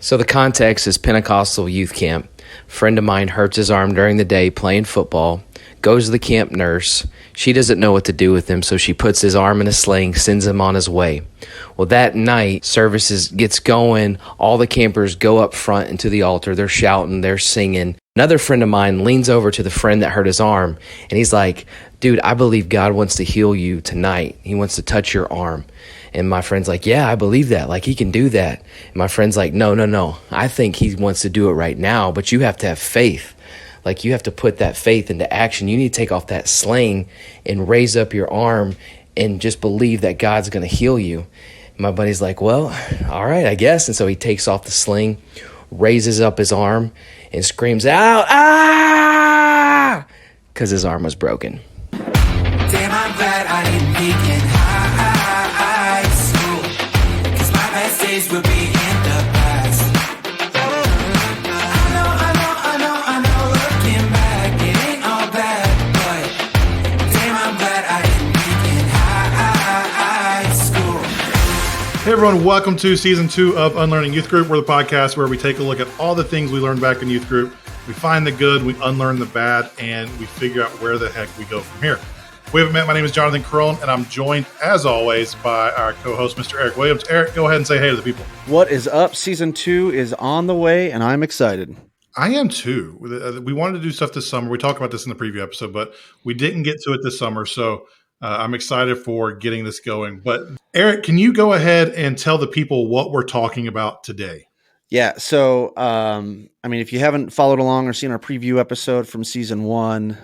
So the context is Pentecostal youth camp. A friend of mine hurts his arm during the day playing football, goes to the camp nurse. She doesn't know what to do with him, so she puts his arm in a sling, sends him on his way. Well, that night, services gets going. All the campers go up front into the altar. They're shouting, they're singing. Another friend of mine leans over to the friend that hurt his arm, and he's like, dude, I believe God wants to heal you tonight. He wants to touch your arm. And my friend's like, yeah, I believe that. Like, he can do that. And my friend's like, no. I think he wants to do it right now, but you have to have faith. Like, you have to put that faith into action. You need to take off that sling and raise up your arm and just believe that God's going to heal you. And my buddy's like, well, all right, I guess. And so he takes off the sling, raises up his arm, and screams out, ah, because his arm was broken. Damn, I'm glad I didn't begin high school, 'cause my best days will be in the past. I know, looking back, it ain't all bad, but damn, I'm glad I didn't begin high school. Hey everyone, welcome to Season 2 of Unlearning Youth Group. We're the podcast where we take a look at all the things we learned back in youth group. We find the good, we unlearn the bad, and we figure out where the heck we go from here. If we haven't met, my name is Jonathan Crone, and I'm joined, as always, by our co-host, Mr. Eric Williams. Eric, go ahead and say hey to the people. What is up? Season 2 is on the way, and I'm excited. I am too. We wanted to do stuff this summer. We talked about this in the preview episode, but we didn't get to it this summer, so I'm excited for getting this going. But Eric, can you go ahead and tell the people what we're talking about today? Yeah, so, if you haven't followed along or seen our preview episode from Season 1,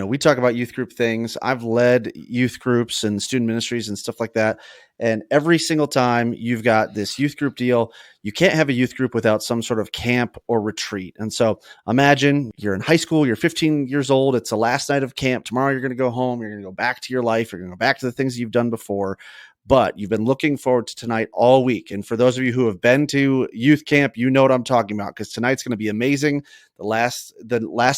we talk about youth group things. I've led youth groups and student ministries and stuff like that, and every single time you've got this youth group deal, you can't have a youth group without some sort of camp or retreat. And so imagine you're in high school, you're 15 years old, it's the last night of camp, tomorrow you're going to go home, you're going to go back to your life, you're going to go back to the things you've done before. But you've been looking forward to tonight all week. And for those of you who have been to youth camp, you know what I'm talking about, because tonight's going to be amazing. The last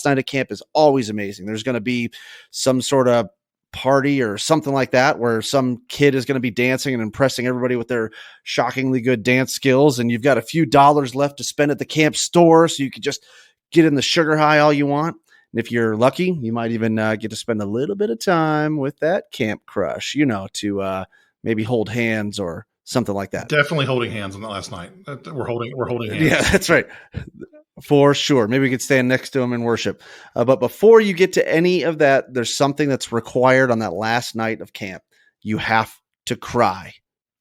night of camp is always amazing. There's going to be some sort of party or something like that where some kid is going to be dancing and impressing everybody with their shockingly good dance skills. And you've got a few dollars left to spend at the camp store, so you can just get in the sugar high all you want. And if you're lucky, you might even get to spend a little bit of time with that camp crush, to maybe hold hands or something like that. Definitely holding hands on that last night. We're holding hands. Yeah, that's right. For sure. Maybe we could stand next to him in worship. But before you get to any of that, there's something that's required on that last night of camp. You have to cry.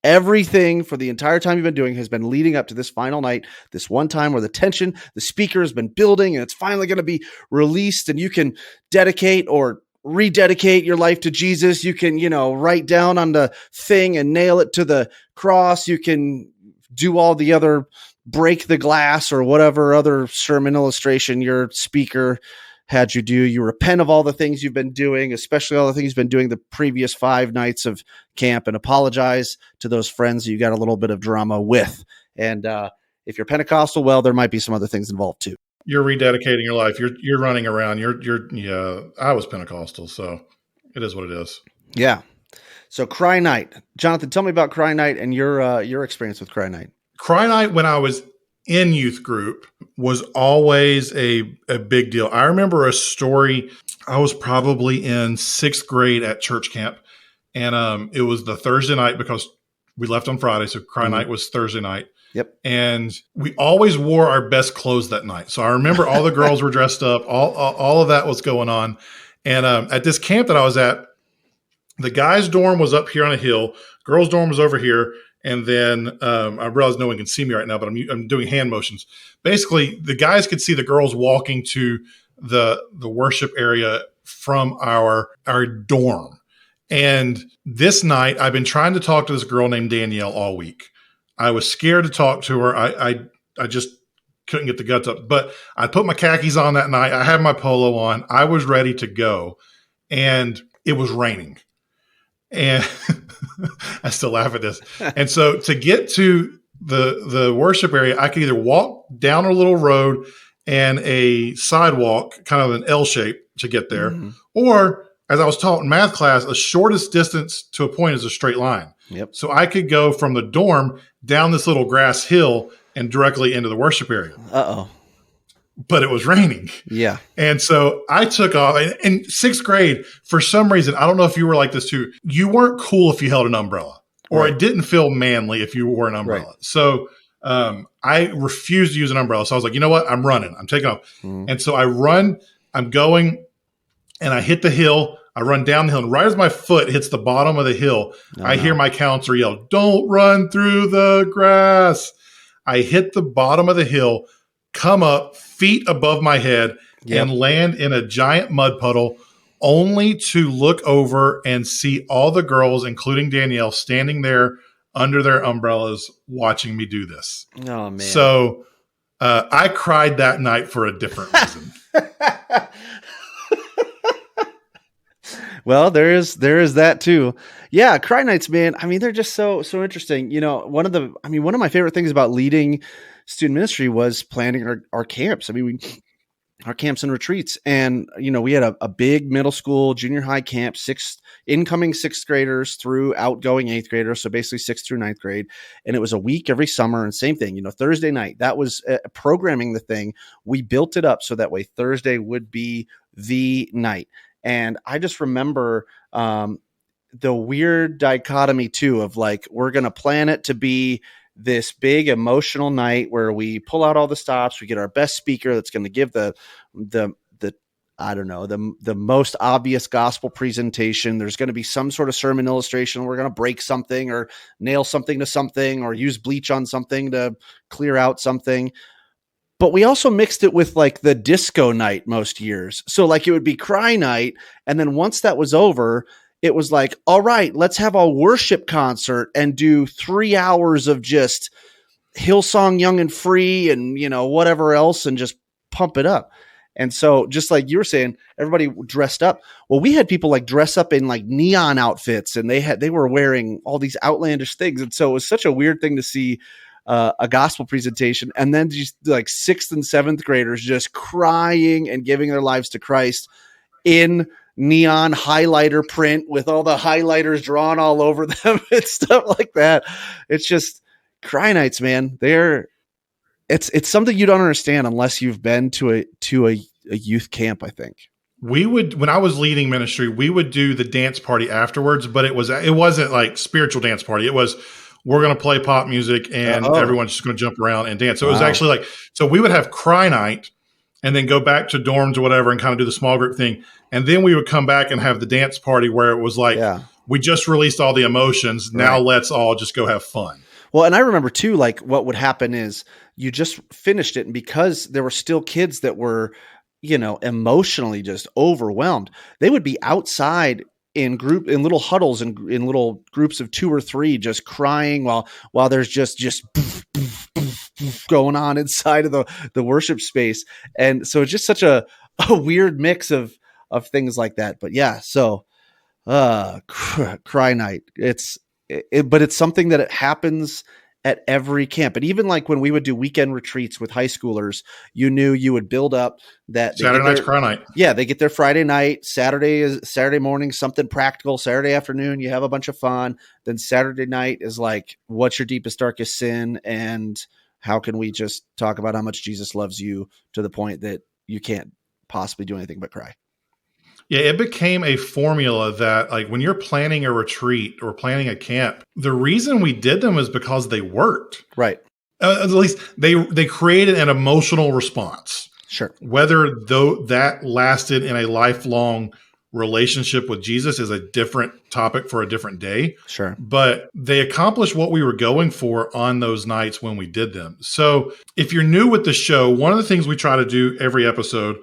Everything for the entire time you've been doing has been leading up to this final night, this one time where the tension, the speaker has been building, and it's finally going to be released, and you can dedicate or rededicate your life to Jesus. You can, write down on the thing and nail it to the cross. You can do all the other break the glass or whatever other sermon illustration your speaker had you do. You repent of all the things you've been doing, especially all the things you've been doing the previous 5 nights of camp, and apologize to those friends you got a little bit of drama with. And if you're Pentecostal, well, there might be some other things involved too. You're rededicating your life. You're running around. I was Pentecostal, so it is what it is. Yeah. So Cry Night. Jonathan, tell me about Cry Night and your experience with Cry Night. Cry Night when I was in youth group was always a big deal. I remember a story. I was probably in 6th grade at church camp, and it was the Thursday night because we left on Friday, so Cry Night was Thursday night. Yep. And we always wore our best clothes that night. So I remember all the girls were dressed up. All of that was going on. And at this camp that I was at, the guys' dorm was up here on a hill. Girls' dorm was over here. And then I realize no one can see me right now, but I'm doing hand motions. Basically, the guys could see the girls walking to the worship area from our dorm. And this night, I've been trying to talk to this girl named Danielle all week. I was scared to talk to her. I just couldn't get the guts up. But I put my khakis on that night. I had my polo on. I was ready to go. And it was raining. And I still laugh at this. And so to get to the worship area, I could either walk down a little road and a sidewalk, kind of an L shape to get there, or as I was taught in math class, the shortest distance to a point is a straight line. Yep. So I could go from the dorm down this little grass hill and directly into the worship area. Uh-oh. But it was raining. Yeah. And so I took off. In sixth grade, for some reason, I don't know if you were like this too, you weren't cool if you held an umbrella, or Right. it didn't feel manly if you wore an umbrella. Right. So I refused to use an umbrella. So I was like, you know what? I'm running. I'm taking off. And so I run. I'm going, and I hit the hill. I run down the hill. And right as my foot hits the bottom of the hill, I hear my counselor yell, "Don't run through the grass." I hit the bottom of the hill, come up feet above my head, and land in a giant mud puddle, only to look over and see all the girls, including Danielle, standing there under their umbrellas watching me do this. Oh, man. So I cried that night for a different reason. Well, there is that too. Yeah, cry nights, man. I mean, they're just so interesting. You know, one of my favorite things about leading student ministry was planning our camps. I mean, our camps and retreats, and you know, we had a big middle school, junior high camp, incoming sixth graders through outgoing eighth graders, so basically sixth through ninth grade, and it was a week every summer. And same thing, you know, Thursday night, that was programming the thing. We built it up so that way Thursday would be the night. And I just remember the weird dichotomy too of like, we're going to plan it to be this big emotional night where we pull out all the stops, we get our best speaker that's going to give the I don't know, the most obvious gospel presentation. There's going to be some sort of sermon illustration. We're going to break something or nail something to something or use bleach on something to clear out something. But we also mixed it with like the disco night most years. So like it would be cry night. And then once that was over, it was like, all right, let's have a worship concert and do 3 hours of just Hillsong Young and Free and, you know, whatever else, and just pump it up. And so just like you were saying, everybody dressed up. Well, we had people like dress up in like neon outfits, and they were wearing all these outlandish things. And so it was such a weird thing to see a gospel presentation, and then just like sixth and seventh graders just crying and giving their lives to Christ in neon highlighter print with all the highlighters drawn all over them and stuff like that. It's just cry nights, man. It's something you don't understand unless you've been to a youth camp, I think. We would, when I was leading ministry, we would do the dance party afterwards, but it wasn't like spiritual dance party. It was, we're going to play pop music and everyone's just going to jump around and dance. So it was actually like, so we would have cry night and then go back to dorms or whatever and kind of do the small group thing. And then we would come back and have the dance party where it was like, we just released all the emotions. Now let's all just go have fun. Well, and I remember too, like what would happen is you just finished it. And because there were still kids that were, you know, emotionally just overwhelmed, they would be outside in little huddles and in little groups of 2 or 3, just crying while there's just going on inside of the worship space. And so it's just such a weird mix of things like that. But yeah, so cry night, but it's something that it happens at every camp. And even like when we would do weekend retreats with high schoolers, you knew you would build up that Saturday night's cry night. Yeah. They get their Friday night, Saturday morning, something practical. Saturday afternoon, you have a bunch of fun. Then Saturday night is like, what's your deepest, darkest sin? And how can we just talk about how much Jesus loves you to the point that you can't possibly do anything but cry? Yeah, it became a formula that like when you're planning a retreat or planning a camp, the reason we did them is because they worked. Right. At least they created an emotional response. Sure. Whether though that lasted in a lifelong relationship with Jesus is a different topic for a different day. Sure. But they accomplished what we were going for on those nights when we did them. So if you're new with the show, one of the things we try to do every episode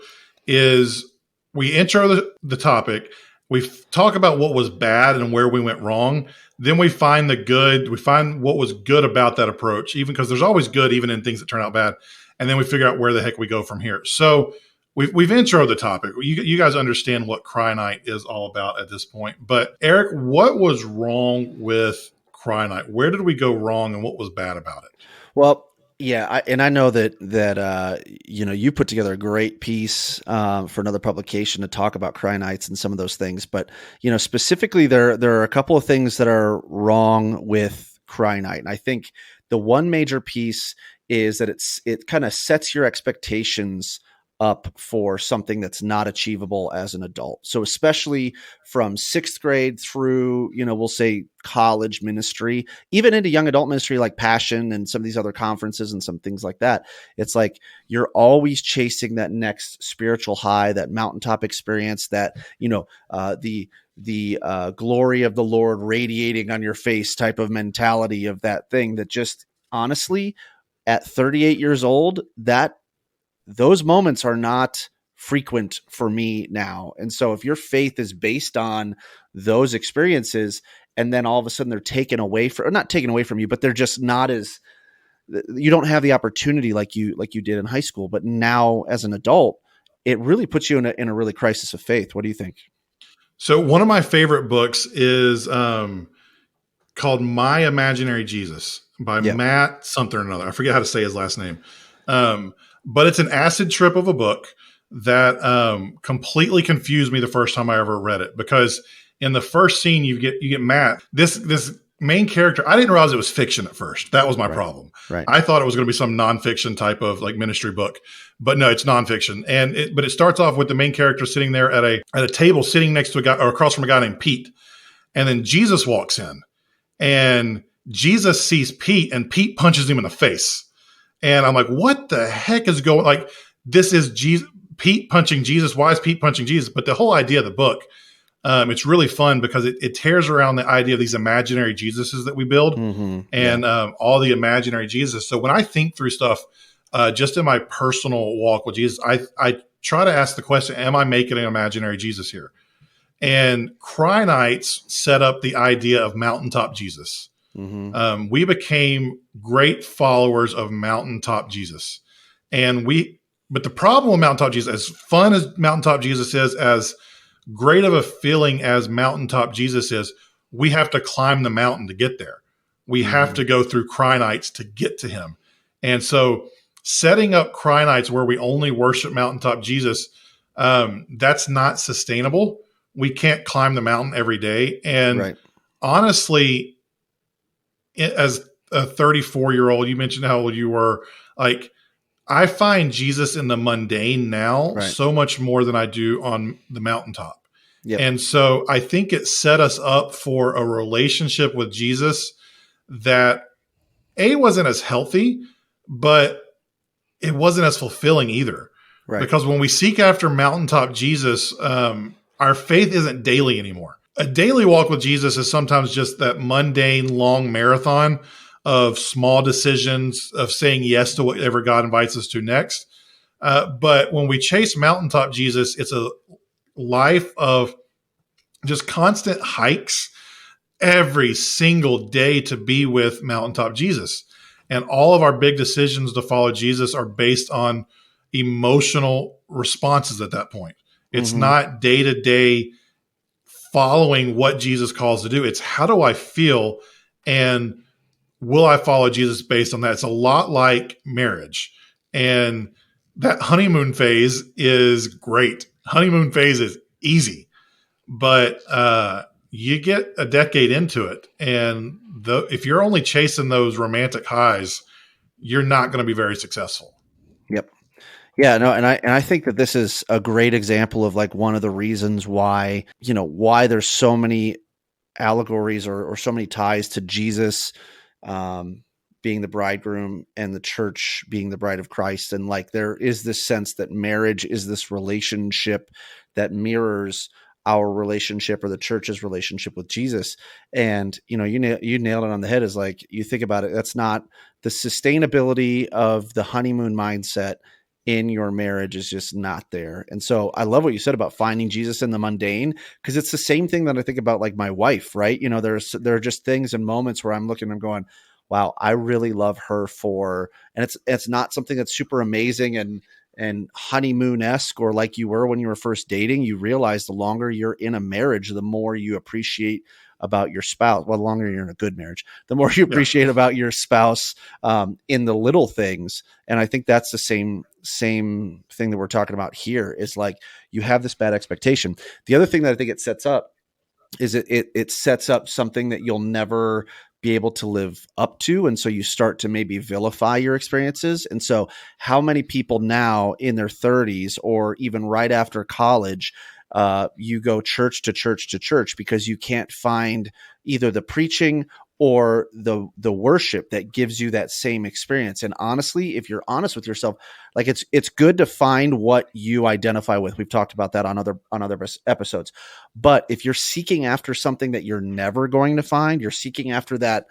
is we intro the topic, we talk about what was bad and where we went wrong. Then we find the good. We find what was good about that approach, even because there's always good, even in things that turn out bad. And then we figure out where the heck we go from here. So we've introed the topic. You guys understand what Cry Night is all about at this point. But Eric, what was wrong with Cry Night? Where did we go wrong and what was bad about it? Well, yeah, I know that you know, you put together a great piece for another publication to talk about cry nights and some of those things, but you know, specifically there are a couple of things that are wrong with cry night, and I think the one major piece is that it kind of sets your expectations up for something that's not achievable as an adult. So especially from sixth grade through, we'll say college ministry, even into young adult ministry, like Passion and some of these other conferences and some things like that. It's like, you're always chasing that next spiritual high, that mountaintop experience, that, the glory of the Lord radiating on your face type of mentality of that thing that just honestly at 38 years old, those moments are not frequent for me now. And so if your faith is based on those experiences, and then all of a sudden they're taken away from, or not taken away from you, but they're just not as, you don't have the opportunity like you did in high school, but now as an adult, it really puts you in a really crisis of faith. What do you think? So one of my favorite books is called My Imaginary Jesus by Matt something or another. I forget how to say his last name. But it's an acid trip of a book that completely confused me the first time I ever read it, because in the first scene you get Matt, this main character. I didn't realize it was fiction at first. That was my problem. Right. I thought it was going to be some nonfiction type of like ministry book, but no, it's nonfiction. But it starts off with the main character sitting there at a table, sitting next to a guy or across from a guy named Pete, and then Jesus walks in, and Jesus sees Pete, and Pete punches him in the face. And I'm like, what the heck is going, like, this is Jesus, Pete punching Jesus. Why is Pete punching Jesus? But the whole idea of the book, it's really fun because it tears around the idea of these imaginary Jesuses that we build and all the imaginary Jesus. So when I think through stuff, just in my personal walk with Jesus, I try to ask the question, am I making an imaginary Jesus here? And Cry Nights set up the idea of Mountaintop Jesus. We became great followers of Mountaintop Jesus. But the problem with Mountaintop Jesus, as fun as Mountaintop Jesus is, as great of a feeling as Mountaintop Jesus is, we have to climb the mountain to get there. We have to go through Cry Nights to get to him. And so setting up Cry Nights where we only worship Mountaintop Jesus, that's not sustainable. We can't climb the mountain every day. And honestly, as a 34-year-old, you mentioned how old you were. Like, I find Jesus in the mundane now so much more than I do on the mountaintop. And so I think it set us up for a relationship with Jesus that wasn't as healthy, but it wasn't as fulfilling either. Because when we seek after Mountaintop Jesus, our faith isn't daily anymore. A daily walk with Jesus is sometimes just that mundane, long marathon of small decisions, of saying yes to whatever God invites us to next. But when we chase Mountaintop Jesus, it's a life of just constant hikes every single day to be with Mountaintop Jesus. And all of our big decisions to follow Jesus are based on emotional responses at that point. It's not day-to-day following what Jesus calls to do. It's how do I feel, and will I follow Jesus based on that? It's a lot like marriage. And that honeymoon phase is great. Honeymoon phase is easy, but you get a decade into it, and if you're only chasing those romantic highs, you're not going to be very successful. Yep. Yeah, no, and I think that this is a great example of like one of the reasons why, why there's so many allegories or so many ties to Jesus being the bridegroom and the church being the bride of Christ. And like, there is this sense that marriage is this relationship that mirrors our relationship or the church's relationship with Jesus. And, you nailed it on the head, is like, you think about it, that's not the sustainability of the honeymoon mindset in your marriage is just not there. And so I love what you said about finding Jesus in the mundane, because it's the same thing that I think about like my wife, right? There are just things and moments where I'm looking and I'm going, wow, I really love her for, and it's not something that's super amazing and honeymoon-esque or like you were when you were first dating. You realize the longer you're in a marriage, the more you appreciate about your spouse. Well, the longer you're in a good marriage, the more you appreciate about your spouse in the little things. And I think that's the same thing that we're talking about here, is like, you have this bad expectation. The other thing that I think it sets up is it sets up something that you'll never be able to live up to. And so you start to maybe vilify your experiences. And so how many people now in their 30s or even right after college, you go church to church to church because you can't find either the preaching or the worship that gives you that same experience. And honestly, if you're honest with yourself, like it's good to find what you identify with. We've talked about that on other episodes. But if you're seeking after something that you're never going to find, you're seeking after that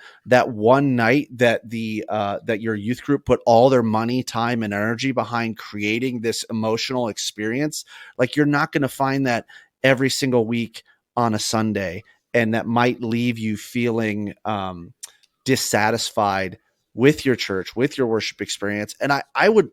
one night that that your youth group put all their money, time, and energy behind creating this emotional experience, like you're not going to find that every single week on a Sunday. And that might leave you feeling dissatisfied with your church, with your worship experience. And I would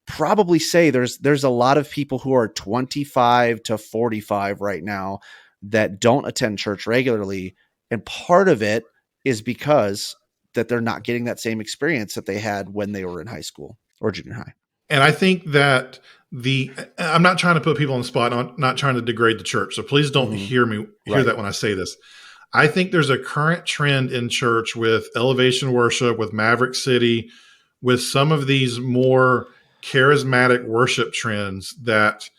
probably say there's a lot of people who are 25 to 45 right now that don't attend church regularly. And part of it is because that they're not getting that same experience that they had when they were in high school or junior high. And I think that I'm not trying to put people on the spot. I'm not trying to degrade the church. So please don't hear that when I say this. I think there's a current trend in church with Elevation Worship, with Maverick City, with some of these more charismatic worship trends that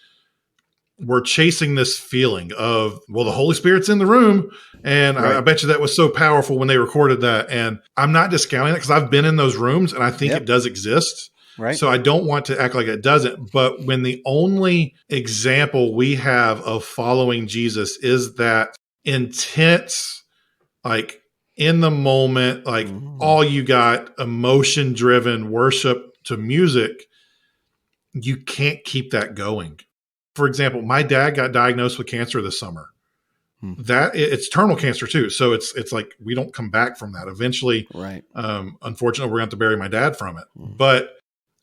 we're chasing this feeling of, well, the Holy Spirit's in the room. And I bet you that was so powerful when they recorded that. And I'm not discounting it because I've been in those rooms and I think it does exist. Right. So I don't want to act like it doesn't. But when the only example we have of following Jesus is that intense, like in the moment, like all you got emotion driven worship to music, you can't keep that going. For example, my dad got diagnosed with cancer this summer. That it's terminal cancer too. So it's like, we don't come back from that eventually. Right. Unfortunately, we're going to have to bury my dad from it. But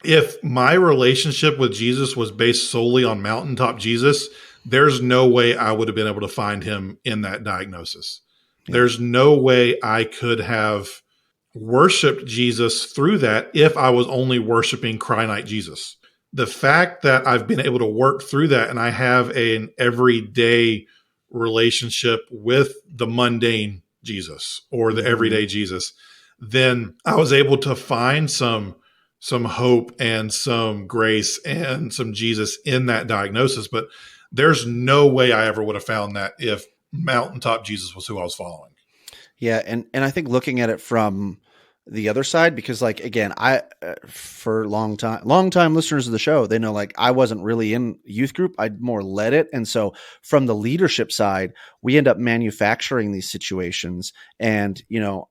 if my relationship with Jesus was based solely on Mountaintop Jesus, there's no way I would have been able to find him in that diagnosis. Yeah. There's no way I could have worshiped Jesus through that if I was only worshiping Cry Night Jesus. The fact that I've been able to work through that and I have an everyday relationship with the mundane Jesus or the everyday Jesus, then I was able to find some hope and some grace and some Jesus in that diagnosis. But there's no way I ever would have found that if Mountaintop Jesus was who I was following. Yeah. And I think looking at it from the other side, because like, again, for long time listeners of the show, they know like I wasn't really in youth group. I more led it. And so from the leadership side, we end up manufacturing these situations. And,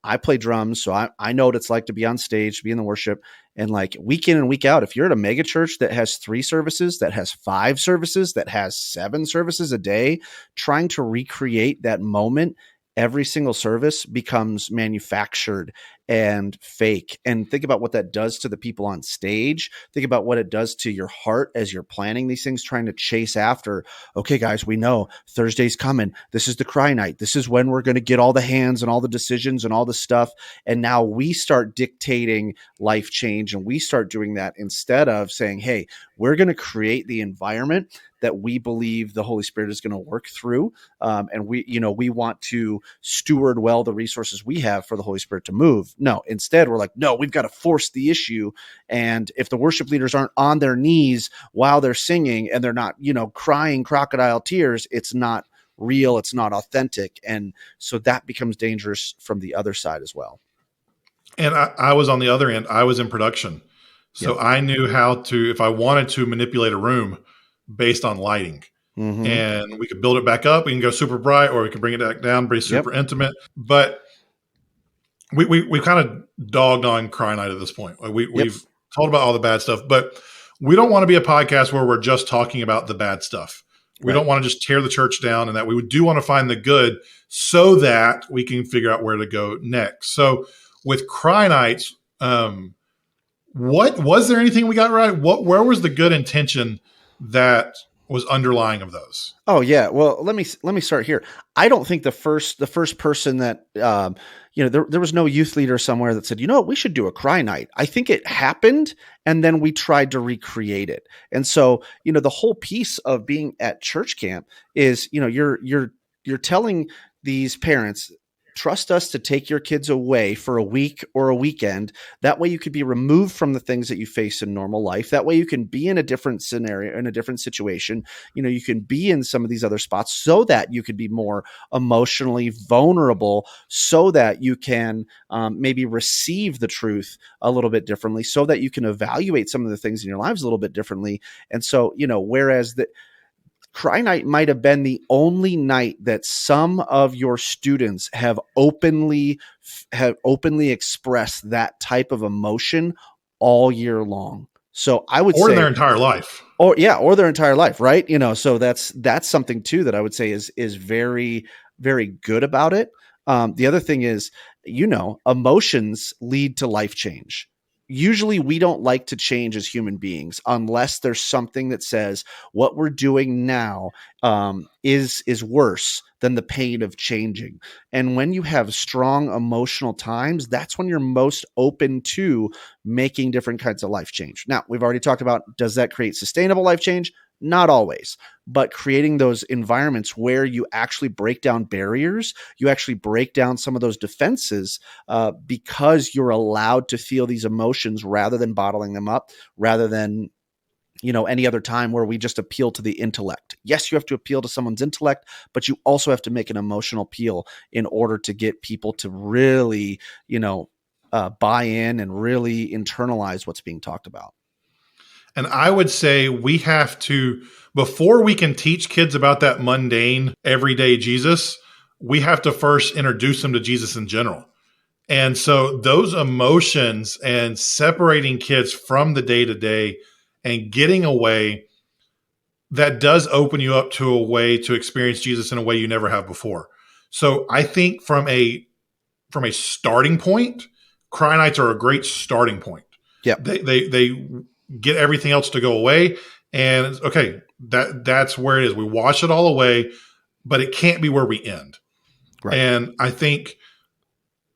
I play drums. So I know what it's like to be on stage, to be in the worship. And like week in and week out, if you're at a mega church that has 3 services, that has 5 services, that has 7 services a day, trying to recreate that moment every single service becomes manufactured and fake. And think about what that does to the people on stage. Think about what it does to your heart as you're planning these things, trying to chase after, okay, guys, we know Thursday's coming. This is the Cry Night. This is when we're going to get all the hands and all the decisions and all the stuff. And now we start dictating life change and we start doing that instead of saying, hey, we're going to create the environment that we believe the Holy Spirit is going to work through. And we want to steward well the resources we have for the Holy Spirit to move. No, instead we're like, no, we've got to force the issue. And if the worship leaders aren't on their knees while they're singing and they're not, crying crocodile tears, it's not real. It's not authentic. And so that becomes dangerous from the other side as well. And I was on the other end. I was in production. So I knew how to, if I wanted to manipulate a room based on lighting. And we could build it back up. We can go super bright, or we can bring it back down, be super intimate. But we kind of dogged on Cry Night at this point. We've talked about all the bad stuff, but we don't want to be a podcast where we're just talking about the bad stuff. We don't want to just tear the church down, and that we do want to find the good so that we can figure out where to go next. So with Cry Nights, what was there anything we got right? Where was the good intention that was underlying of those? Oh yeah. Well, let me start here. I don't think the first person that, there was no youth leader somewhere that said, we should do a Cry Night. I think it happened. And then we tried to recreate it. And so, the whole piece of being at church camp is, you're telling these parents, trust us to take your kids away for a week or a weekend. That way you could be removed from the things that you face in normal life. That way you can be in a different scenario, in a different situation. You can be in some of these other spots so that you could be more emotionally vulnerable, so that you can maybe receive the truth a little bit differently, so that you can evaluate some of the things in your lives a little bit differently. And so, whereas the Cry Night might have been the only night that some of your students have openly expressed that type of emotion all year long. So I would say, or in their entire life, or their entire life, right? So that's something too that I would say is very, very good about it. The other thing is, emotions lead to life change. Usually we don't like to change as human beings unless there's something that says what we're doing now is worse than the pain of changing. And when you have strong emotional times, that's when you're most open to making different kinds of life change. Now, we've already talked about, does that create sustainable life change? Not always, but creating those environments where you actually break down barriers, you actually break down some of those defenses because you're allowed to feel these emotions rather than bottling them up, rather than any other time where we just appeal to the intellect. Yes, you have to appeal to someone's intellect, but you also have to make an emotional appeal in order to get people to really, buy in and really internalize what's being talked about. and I would say we have to, before we can teach kids about that mundane, everyday Jesus, we have to first introduce them to Jesus in general. And so those emotions and separating kids from the day-to-day and getting away, that does open you up to a way to experience Jesus in a way you never have before. So I think from a starting point, Cry Nights are a great starting point. Yeah. They get everything else to go away. And it's, okay, that's where it is. We wash it all away, but it can't be where we end. Right. And I think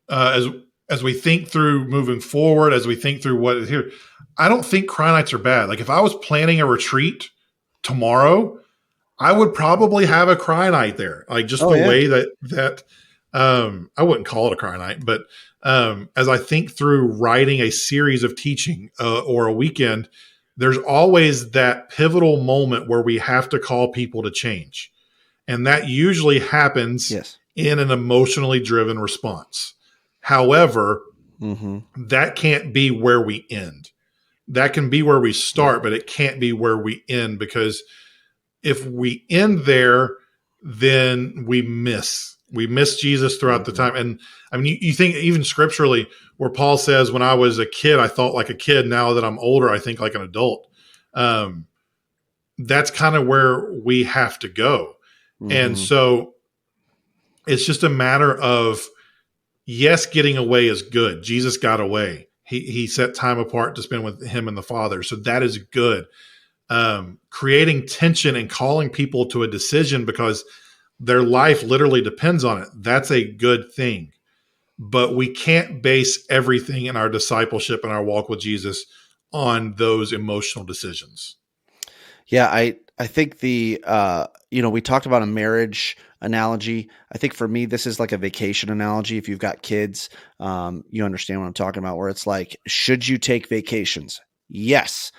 as we think through moving forward, as we think through what is here, I don't think Cry Nights are bad. Like if I was planning a retreat tomorrow, I would probably have a Cry Night there. Like just way that I wouldn't call it a Cry Night, but as I think through writing a series of teaching or a weekend, there's always that pivotal moment where we have to call people to change. And that usually happens in an emotionally driven response. However, that can't be where we end. That can be where we start, but it can't be where we end, because if we end there, then we miss Jesus throughout the time. And I mean, you think even scripturally where Paul says, when I was a kid, I thought like a kid. Now that I'm older, I think like an adult. That's kind of where we have to go. And so it's just a matter of, yes, getting away is good. Jesus got away. He set time apart to spend with him and the Father. So that is good. Creating tension and calling people to a decision because their life literally depends on it. That's a good thing. But we can't base everything in our discipleship and our walk with Jesus on those emotional decisions. Yeah, I think we talked about a marriage analogy. I think for me, this is like a vacation analogy. If you've got kids, you understand what I'm talking about, where it's like, should you take vacations? Yes.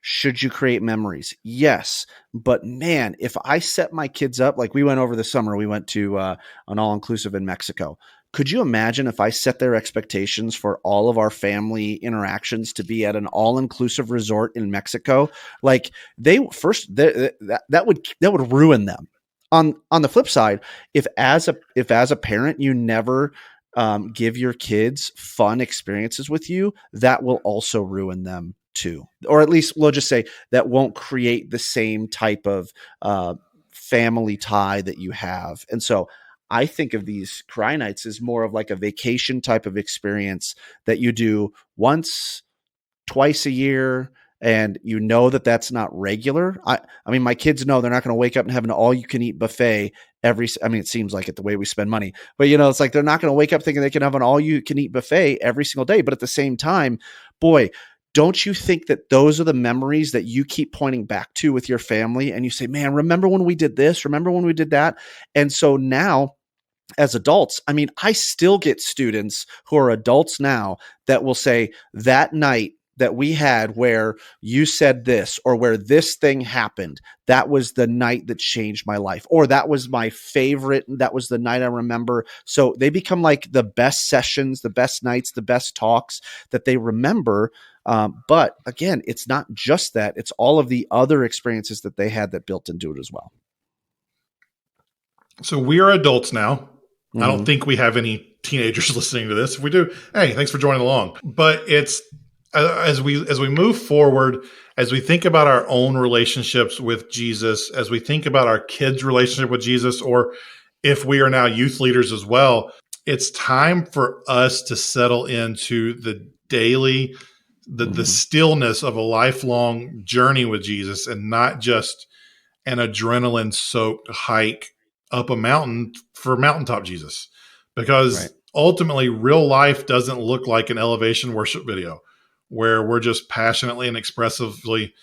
Should you create memories? Yes. But man, if I set my kids up, like we went over the summer, we went to an all-inclusive in Mexico. Could you imagine if I set their expectations for all of our family interactions to be at an all-inclusive resort in Mexico? Like that would ruin them. On the flip side, if as a parent you never give your kids fun experiences with you, that will also ruin them too. Or at least we'll just say that won't create the same type of family tie that you have. And so I think of these Cry Nights as more of like a vacation type of experience that you do once, twice a year. And you know that that's not regular. I mean, my kids know they're not going to wake up and have an all-you-can-eat buffet it seems like it the way we spend money. But, it's like they're not going to wake up thinking they can have an all-you-can-eat buffet every single day. But at the same time, boy, don't you think that those are the memories that you keep pointing back to with your family? And you say, man, remember when we did this? Remember when we did that? And so now as adults, I mean, I still get students who are adults now that will say that night that we had where you said this or where this thing happened, that was the night that changed my life, or that was my favorite. That was the night I remember. So they become like the best sessions, the best nights, the best talks that they remember. But again, it's not just that, it's all of the other experiences that they had that built into it as well. So we are adults now. I don't Mhm. think we have any teenagers listening to this. If we do, hey, thanks for joining along. But it's as we move forward, as we think about our own relationships with Jesus, as we think about our kids' relationship with Jesus, or if we are now youth leaders as well, it's time for us to settle into the daily, the stillness of a lifelong journey with Jesus, and not just an adrenaline-soaked hike up a mountain for Mountaintop Jesus. Because ultimately, real life doesn't look like an elevation worship video where we're just passionately and expressively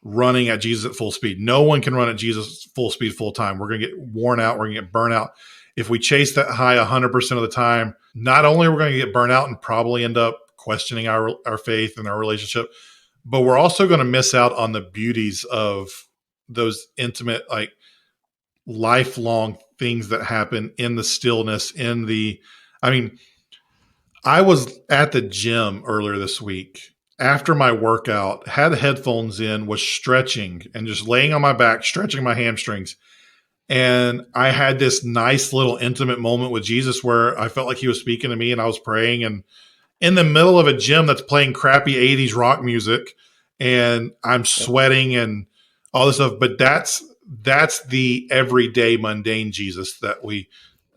running at Jesus at full speed. No one can run at Jesus full speed full time. We're going to get worn out. We're going to get burnt out. If we chase that high 100% of the time, not only are we going to get burnt out and probably end up questioning our faith and our relationship, but we're also going to miss out on the beauties of those intimate, like lifelong things that happen in the stillness, I was at the gym earlier this week after my workout, had headphones in, was stretching and just laying on my back, stretching my hamstrings. And I had this nice little intimate moment with Jesus where I felt like he was speaking to me and I was praying, and in the middle of a gym that's playing crappy 80s rock music, and I'm sweating and all this stuff. But that's the everyday mundane Jesus that we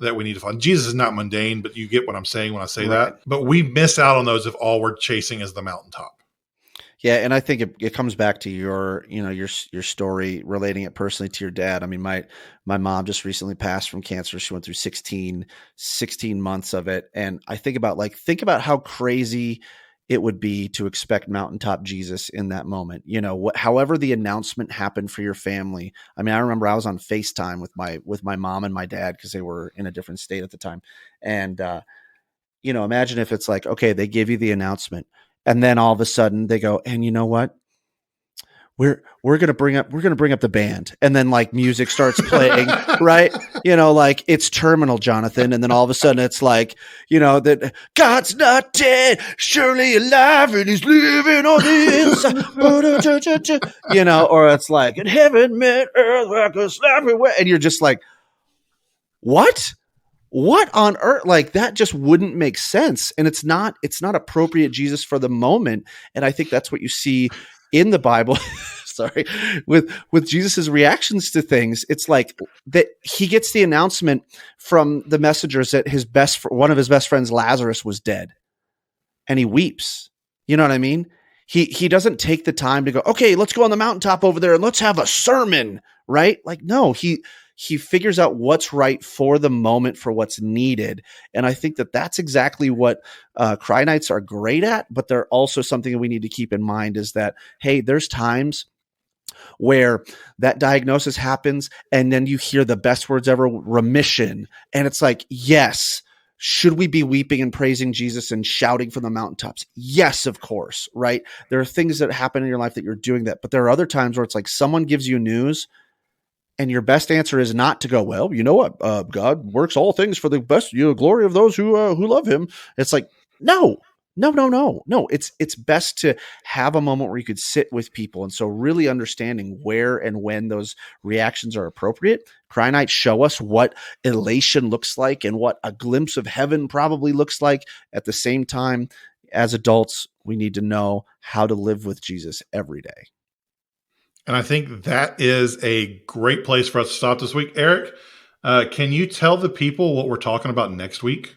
need to find. Jesus is not mundane, but you get what I'm saying when I say that. But we miss out on those if all we're chasing is the mountaintop. Yeah, and I think it comes back to your story, relating it personally to your dad. I mean, my mom just recently passed from cancer. She went through 16 months of it. And I think about how crazy it would be to expect Mountaintop Jesus in that moment. However the announcement happened for your family. I mean, I remember I was on FaceTime with my mom and my dad because they were in a different state at the time. And imagine if it's like, okay, they give you the announcement, and then all of a sudden they go, and you know what? We're gonna bring up the band, and then like music starts playing, right? Like it's terminal, Jonathan, and then all of a sudden it's like, that God's not dead, surely alive, and He's living on the inside, or it's like in heaven met earth like a slapping way, and you're just like, what? What on earth? Like that just wouldn't make sense. And it's not appropriate Jesus for the moment. And I think that's what you see in the Bible. Sorry, with Jesus's reactions to things. It's like that he gets the announcement from the messengers that one of his best friends, Lazarus, was dead, and he weeps. You know what I mean? He doesn't take the time to go, okay, let's go on the mountaintop over there and let's have a sermon, right? Like, no, he figures out what's right for the moment, for what's needed. And I think that that's exactly what Cry Nights are great at, but they're also something that we need to keep in mind is that, hey, there's times where that diagnosis happens and then you hear the best words ever, remission. And it's like, yes, should we be weeping and praising Jesus and shouting from the mountaintops? Yes, of course, right? There are things that happen in your life that you're doing that, but there are other times where it's like someone gives you news and your best answer is not to go, well, you know what? God works all things for the best, glory of those who love Him. It's like, no. It's best to have a moment where you could sit with people. And so really understanding where and when those reactions are appropriate. Cry Nights show us what elation looks like and what a glimpse of heaven probably looks like. At the same time, as adults, we need to know how to live with Jesus every day. And I think that is a great place for us to stop this week. Eric, can you tell the people what we're talking about next week?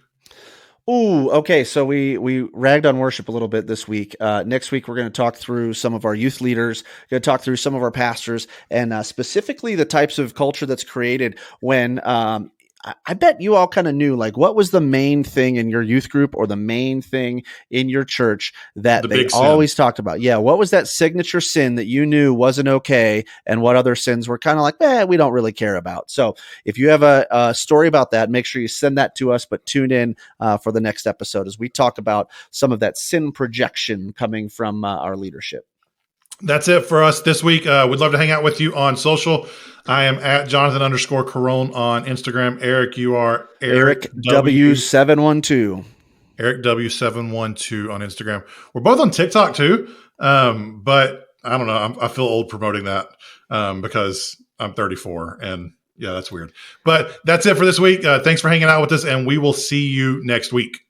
Ooh, okay. So we ragged on worship a little bit this week. Next week, we're going to talk through some of our youth leaders, going to talk through some of our pastors, and specifically the types of culture that's created when I bet you all kind of knew, like, what was the main thing in your youth group or the main thing in your church that The they big sin. always talked about? Yeah. What was that signature sin that you knew wasn't okay? And what other sins were kind of like, we don't really care about. So if you have a story about that, make sure you send that to us, but tune in for the next episode as we talk about some of that sin projection coming from our leadership. That's it for us this week. We'd love to hang out with you on social. I am at Jonathan_Carone on Instagram. Eric, you are Eric W712. Eric W712 on Instagram. We're both on TikTok too. But I don't know. I feel old promoting that because I'm 34 and yeah, that's weird. But that's it for this week. Thanks for hanging out with us and we will see you next week.